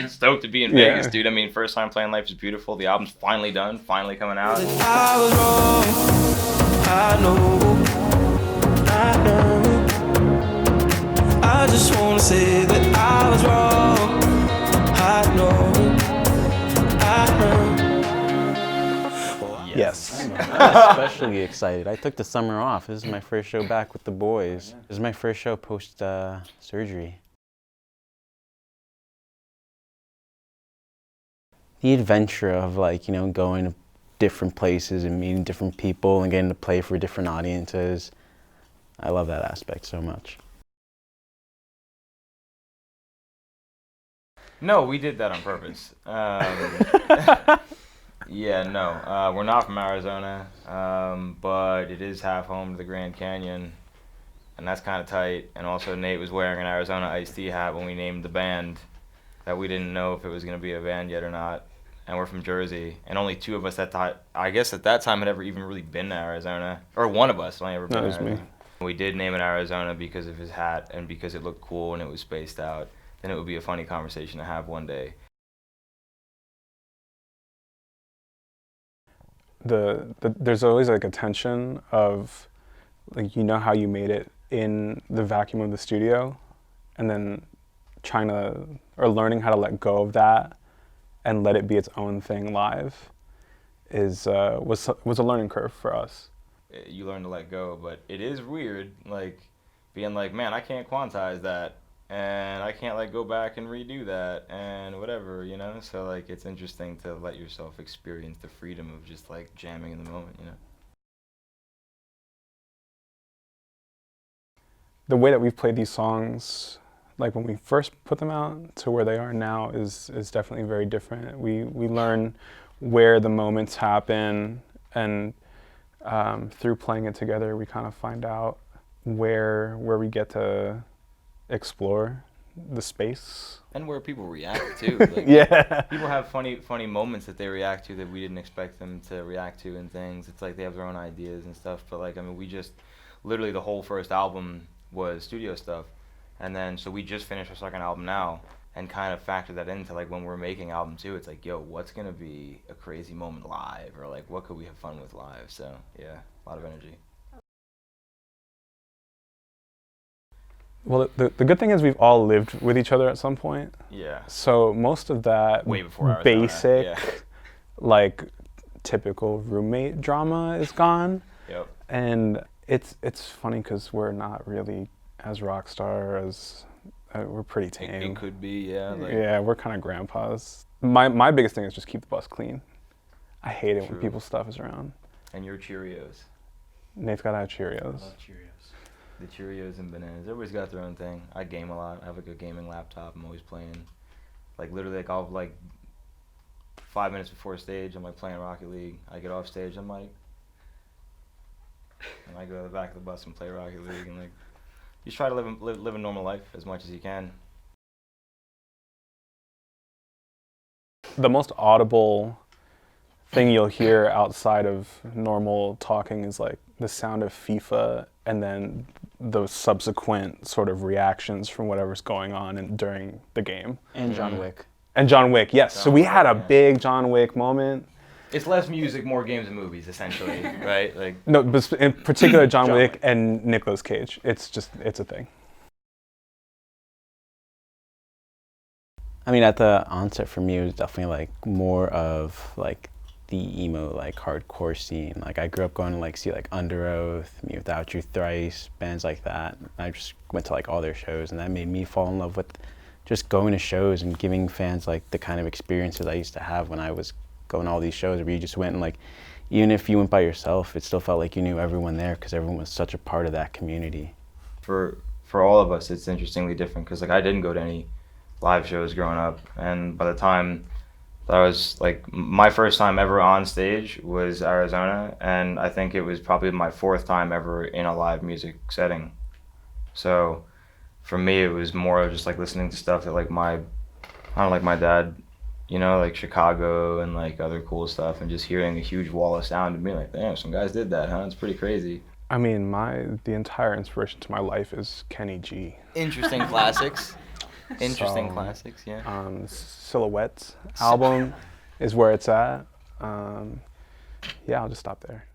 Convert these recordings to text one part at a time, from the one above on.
Stoked to be in Vegas, dude. I mean, first time playing Life is Beautiful. The album's finally done, finally coming out. I was wrong, I know, I know. I just wanna say that I was wrong, I know, I know. Yes. I'm especially excited. I took the summer off. This is my first show back with the boys. This is my first show post surgery. The adventure of going to different places and meeting different people and getting to play for different audiences. I love that aspect so much. No, we did that on purpose. Yeah, no, we're not from Arizona, but it is half home to the Grand Canyon, and that's kind of tight. And also, Nate was wearing an Arizona iced tea hat when we named the band, that we didn't know if it was going to be a band yet or not. And we're from Jersey, and only two of us I guess at that time had ever even really been to Arizona, or one of us only ever been to Arizona. Me. We did name it Arizona because of his hat and because it looked cool and it was spaced out. Then it would be a funny conversation to have one day. There's always like a tension of how you made it in the vacuum of the studio, and then learning how to let go of that and let it be its own thing live was a learning curve for us. You learn to let go, but it is weird, being like, man, I can't quantize that, and I can't go back and redo that, and whatever, So it's interesting to let yourself experience the freedom of just jamming in the moment, The way that we've played these songs, when we first put them out to where they are now, is definitely very different. We learn where the moments happen, and through playing it together, we kind of find out where we get to explore the space. And where people react to. Yeah. People have funny moments that they react to that we didn't expect them to react to and things. It's they have their own ideas and stuff, but we just, literally the whole first album was studio stuff. And then, so we just finished our second album now and kind of factor that into when we're making album 2, it's yo, what's going to be a crazy moment live? Or what could we have fun with live? So yeah, a lot of energy. Well, the good thing is we've all lived with each other at some point. Yeah. So most of that way before Arizona. Basic, typical roommate drama is gone. Yep. And it's funny because we're not really as rock star as we're pretty tame. It could be, yeah. Yeah, we're kind of grandpas. My biggest thing is just keep the bus clean. I hate it when people's stuff is around. And your Cheerios. Nate's gotta have Cheerios. I love Cheerios. The Cheerios and bananas. Everybody's got their own thing. I game a lot. I have a gaming laptop. I'm always playing. Literally, I'll 5 minutes before stage, I'm playing Rocket League. I get off stage, I'm and I go to the back of the bus and play Rocket League, and just try to live a normal life as much as you can. The most audible thing you'll hear outside of normal talking is the sound of FIFA, and then those subsequent sort of reactions from whatever's going on during the game. And John Wick. And John Wick, yes. So we had a big John Wick moment. It's less music, more games and movies, essentially, right? No, but in particular, John Wick and Nicolas Cage. It's a thing. I mean, at the onset for me, it was definitely more of the emo hardcore scene. I grew up going to see Under Oath, Me Without You, Thrice, bands like that. I just went to all their shows, and that made me fall in love with just going to shows and giving fans the kind of experiences I used to have when I was going to all these shows, where you just went and even if you went by yourself, it still felt like you knew everyone there because everyone was such a part of that community. For all of us, it's interestingly different because I didn't go to any live shows growing up, and by the time that I was my first time ever on stage was Arizona, and I think it was probably my 4th time ever in a live music setting. So for me, it was more of just listening to stuff that my dad, Chicago and other cool stuff, and just hearing a huge wall of sound and being damn, some guys did that, huh? It's pretty crazy. I mean, the entire inspiration to my life is Kenny G. Interesting classics. Interesting So, classics, yeah. Silhouettes album is where it's at. Yeah, I'll just stop there.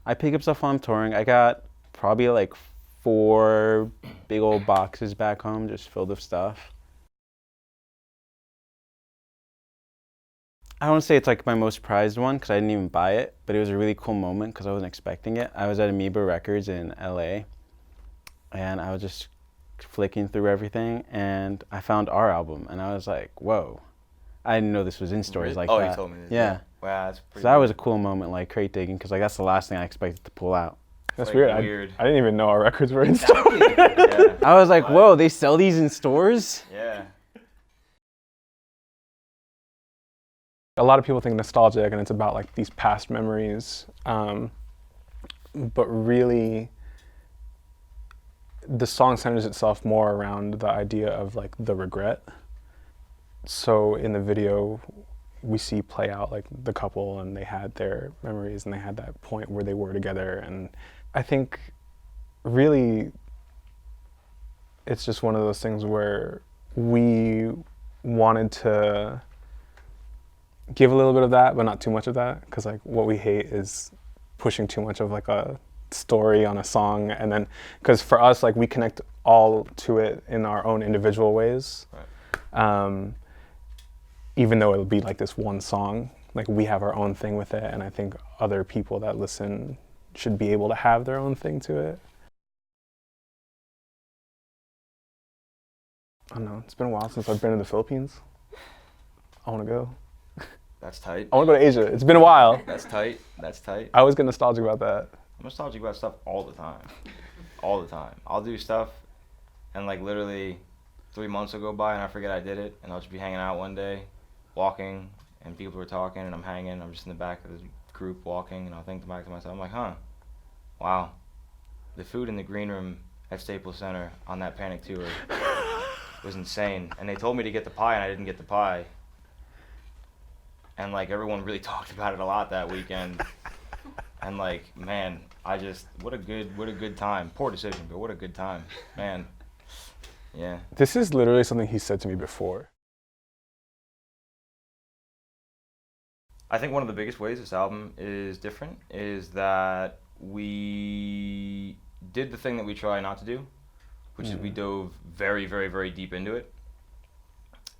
I pick up stuff while I'm touring. I got probably like 4 big old boxes back home just filled with stuff. I don't want to say it's like my most prized one because I didn't even buy it, but it was a really cool moment because I wasn't expecting it. I was at Amoeba Records in LA and I was just flicking through everything and I found our album and I was like, whoa. I didn't know this was in stores like that. Oh, you told me this. Yeah. Wow, that's pretty So that was a cool moment, like crate digging, because like that's the last thing I expected to pull out. That's like weird. I didn't even know our records were in stores. Yeah. I was like, whoa, they sell these in stores? Yeah. A lot of people think nostalgic and it's about like these past memories, but really the song centers itself more around the idea of like the regret. So in the video we see play out like the couple and they had their memories and they had that point where they were together, and I think really it's just one of those things where we wanted to give a little bit of that, but not too much of that, because like what we hate is pushing too much of like a story on a song, and then because for us like we connect all to it in our own individual ways. Right. Even though it'll be like this one song, like we have our own thing with it, and I think other people that listen should be able to have their own thing to it. I don't know, it's been a while since I've been in the Philippines. I want to go. That's tight. I want to go to Asia. It's been a while. That's tight. That's tight. I always get nostalgic about that. I'm nostalgic about stuff all the time. All the time. I'll do stuff and like literally 3 months will go by and I forget I did it, and I'll just be hanging out one day, walking, and people were talking and I'm hanging. I'm just in the back of the group walking, and I'll think back to myself. I'm like, huh, wow, the food in the green room at Staples Center on that Panic tour was insane. And they told me to get the pie and I didn't get the pie. And like everyone really talked about it a lot that weekend. And like, man, what a good time. Poor decision, but what a good time, man. Yeah. This is literally something he said to me before. I think one of the biggest ways this album is different is that we did the thing that we try not to do, which is we dove very, very, very deep into it.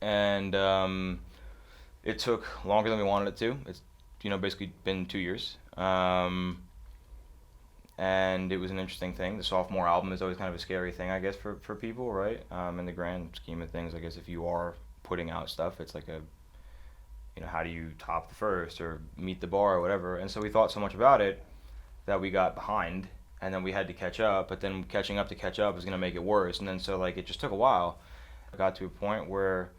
And it took longer than we wanted it to. It's, basically been 2 years. And it was an interesting thing. The sophomore album is always kind of a scary thing, I guess, for people, right? In the grand scheme of things, I guess if you are putting out stuff, it's like how do you top the first or meet the bar or whatever. And so we thought so much about it that we got behind, and then we had to catch up, but then catching up to catch up is going to make it worse. And then so like it just took a while. I got to a point where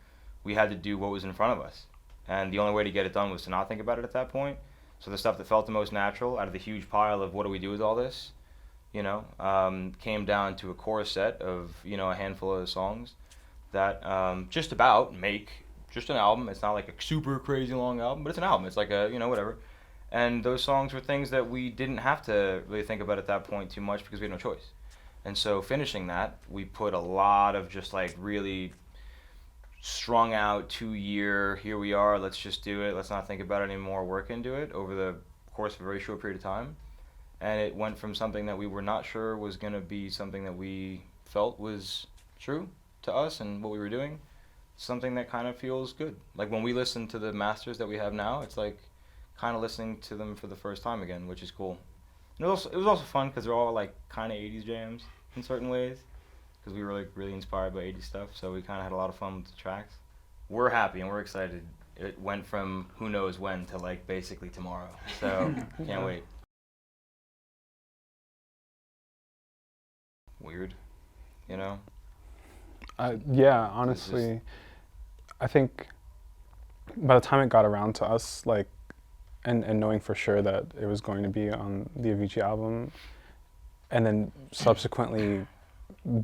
we had to do what was in front of us. And the only way to get it done was to not think about it at that point. So the stuff that felt the most natural out of the huge pile of what do we do with all this, came down to a core set of, a handful of songs that just about make just an album. It's not like a super crazy long album, but it's an album. It's like a, whatever. And those songs were things that we didn't have to really think about at that point too much because we had no choice. And so finishing that, we put a lot of just like really strung out 2-year, here we are, let's just do it, let's not think about it anymore, work into it over the course of a very short period of time. And it went from something that we were not sure was going to be something that we felt was true to us and what we were doing, something that kind of feels good. Like when we listen to the masters that we have now, it's like kind of listening to them for the first time again, which is cool. And it was also fun because they're all like kind of 80s jams in certain ways, because we were like really inspired by 80s stuff, so we kind of had a lot of fun with the tracks. We're happy and we're excited. It went from who knows when to like basically tomorrow, so can't wait. Weird, Yeah, honestly, I think by the time it got around to us, like, and knowing for sure that it was going to be on the Avicii album, and then subsequently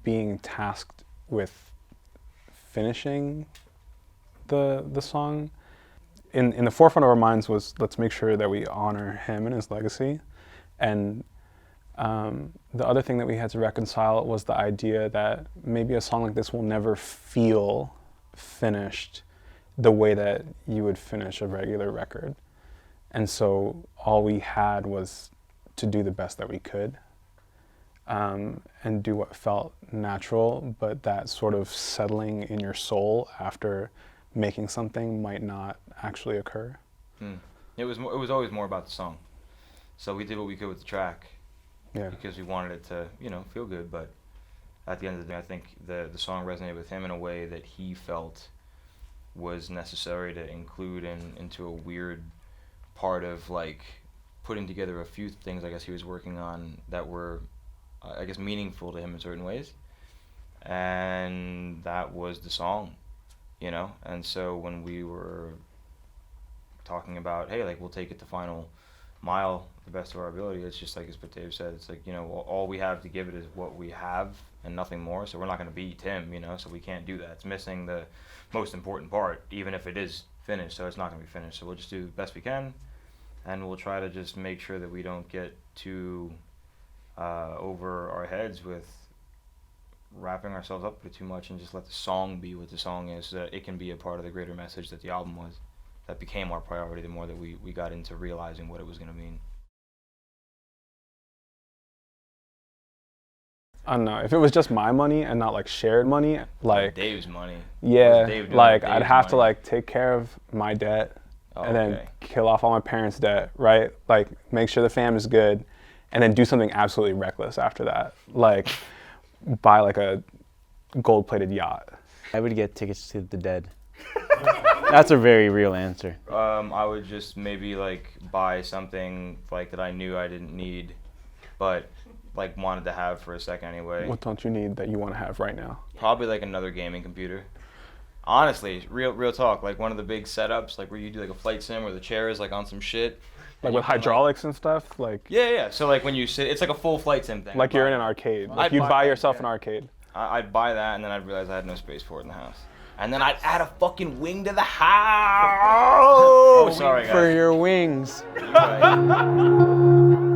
being tasked with finishing the song, in the forefront of our minds was, let's make sure that we honor him and his legacy. And The other thing that we had to reconcile was the idea that maybe a song like this will never feel finished the way that you would finish a regular record. And so all we had was to do the best that we could, and do what felt natural, but that sort of settling in your soul after making something might not actually occur. It was always more about the song. So we did what we could with the track. Yeah. Because we wanted it to, feel good. But at the end of the day, I think the song resonated with him in a way that he felt was necessary to include into a weird part of, like, putting together a few things, I guess, he was working on that were, I guess, meaningful to him in certain ways. And that was the song, And so when we were talking about, hey, like, we'll take it the final mile the best of our ability, it's just like, as Dave said, it's like, all we have to give it is what we have and nothing more. So we're not going to beat Tim, so we can't do that. It's missing the most important part, even if it is finished. So it's not going to be finished. So we'll just do the best we can, and we'll try to just make sure that we don't get too over our heads with wrapping ourselves up with it too much, and just let the song be what the song is, so that it can be a part of the greater message that the album was. That became our priority the more that we got into realizing what it was going to mean. I don't know, if it was just my money and not like shared money, like Dave's money. Yeah, Dave like Dave's I'd have to money? like take care of my debt, and then Okay. kill off all my parents' debt, right? Like make sure the fam is good, and then do something absolutely reckless after that, like buy like a gold-plated yacht. I would get tickets to the Dead. That's a very real answer. I would just maybe like buy something like that I knew I didn't need, but like wanted to have for a second anyway. What don't you need that you want to have right now? Probably like another gaming computer. Honestly, real talk, like one of the big setups, like where you do like a flight sim where the chair is like on some shit. Like with hydraulics and stuff, like Yeah. So like when you sit, it's like a full flight sim thing. like you're in an arcade. Like you'd buy yourself an arcade. I'd buy that, and then I'd realize I had no space for it in the house. And then I'd add a fucking wing to the house. Oh, sorry, guys. For your wings. Right.